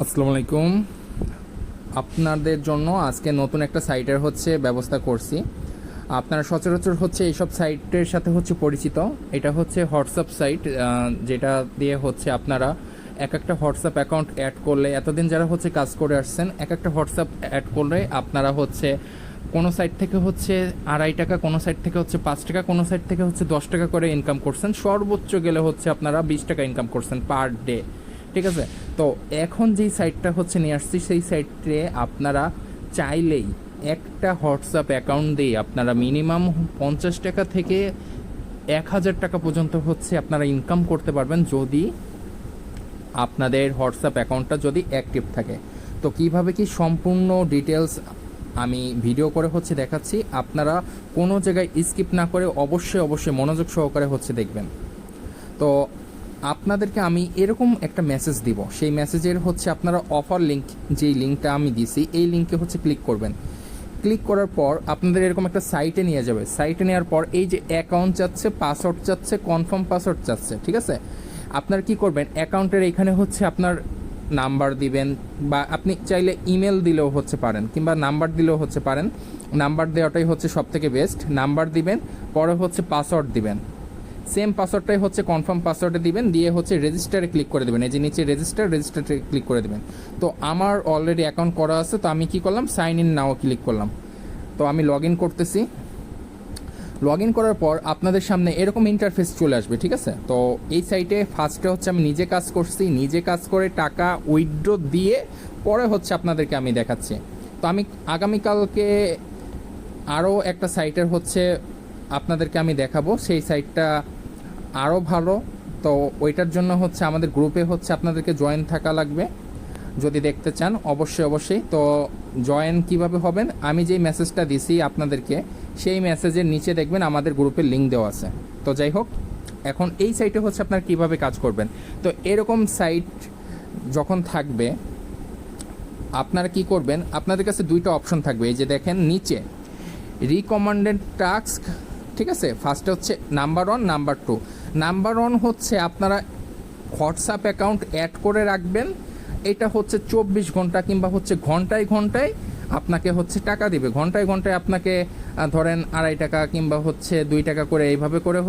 আসসালামু আলাইকুম। আপনাদের জন্য আজকে নতুন একটা সাইটের ব্যবস্থা করছি। আপনারা সচরাচর এইসব সাইটের সাথে পরিচিত। এটা হোয়াটসঅ্যাপ সাইট, যেটা দিয়ে আপনারা এক একটা হোয়াটসঅ্যাপ অ্যাকাউন্ট অ্যাড করলে, এতদিন যারা কাজ করে আসছেন, এক একটা হোয়াটসঅ্যাপ অ্যাড করলে আপনারা কোনো সাইট থেকে 2.5 টাকা, কোনো সাইট থেকে 5 টাকা, কোনো সাইট থেকে 10 টাকা করে ইনকাম করছেন। সর্বোচ্চ গেলে আপনারা 20 টাকা ইনকাম করছেন পার ডে। ঠিক আছে। তো এখন যেই সাইটটা নিয়ে আসছি, সেই সাইটে আপনারা চাইলেই একটা হোয়াটসঅ্যাপ অ্যাকাউন্ট দিয়ে আপনারা মিনিমাম 50 টাকা থেকে 1000 টাকা পর্যন্ত আপনারা ইনকাম করতে পারবেন, যদি আপনাদের হোয়াটসঅ্যাপ অ্যাকাউন্টটা যদি অ্যাক্টিভ থাকে। তো কিভাবে কি সম্পূর্ণ ডিটেলস আমি ভিডিও করে দেখাচ্ছি। আপনারা কোনো জায়গায় স্কিপ না করে অবশ্যই মনোযোগ সহকারে দেখবেন। তো আপনাদেরকে আমি এরকম একটা মেসেজ দিব, সেই মেসেজের আপনারা অফার লিঙ্ক, যেই লিঙ্কটা আমি দিছি, এই লিঙ্কে ক্লিক করবেন। ক্লিক করার পর আপনাদের এরকম একটা সাইটে নিয়ে যাবে। সাইটে নেওয়ার পর এই যে অ্যাকাউন্ট চাচ্ছে, পাসওয়ার্ড চাচ্ছে, কনফার্ম পাসওয়ার্ড চাচ্ছে। ঠিক আছে। আপনারা কি করবেন, অ্যাকাউন্টের এখানে আপনার নাম্বার দিবেন, বা আপনি চাইলে ইমেল দিলেও পারেন, কিংবা নাম্বার দিলেও পারেন। নাম্বার দেওয়াটাই সব থেকে বেস্ট। নাম্বার দিবেন, পরে পাসওয়ার্ড দিবেন। সেম পাসওয়ার্ডটাই কনফার্ম পাসওয়ার্ডে দিবেন, দিয়ে রেজিস্টারে ক্লিক করে দেবেন। এই যে নিচে রেজিস্টারে ক্লিক করে দেবেন। তো আমার অলরেডি অ্যাকাউন্ট করা আছে, তো আমি কি করলাম, সাইন ইন নাও ক্লিক করলাম। তো আমি লগ ইন করতেছি। লগ ইন করার পর আপনাদের সামনে এরকম ইন্টারফেস চলে আসবে। ঠিক আছে। তো এই সাইটে ফার্স্টে আমি নিজে কাজ করছি, নিজে কাজ করে টাকা উইথড্র দিয়ে পরে আপনাদেরকে আমি দেখাচ্ছি। তো আমি আগামীকালকে আরও একটা সাইটের আপনাদেরকে আমি দেখাবো। সেই সাইটটা আরও ভালো। তো ওইটার জন্য আমাদের গ্রুপে আপনাদেরকে জয়েন থাকা লাগবে যদি দেখতে চান। অবশ্যই। তো জয়েন কিভাবে হবেন, আমি যেই মেসেজটা দিছি আপনাদেরকে, সেই মেসেজের নিচে দেখবেন আমাদের গ্রুপের লিঙ্ক দেওয়া আছে। তো যাই হোক, এখন এই সাইটে আপনারা কিভাবে কাজ করবেন। তো এরকম সাইট যখন থাকবে, আপনারা কি করবেন, আপনাদের কাছে দুইটা অপশন থাকবে। এই যে দেখেন নিচে রিকমেন্ডেড টাস্ক। ঠিক আছে। ফার্স্টে নাম্বার 1, নাম্বার 2। নাম্বার 1 আপনারা হোয়াটসঅ্যাপ অ্যাকাউন্ট অ্যাড করে রাখবেন। এটা 24 ঘন্টা কিংবা ঘন্টায় ঘন্টায় আপনাকে টাকা দিবে। ঘন্টায় ঘন্টায় আপনাকে ধরেন 2.5 টাকা কিংবা 2 টাকা করে এইভাবে করে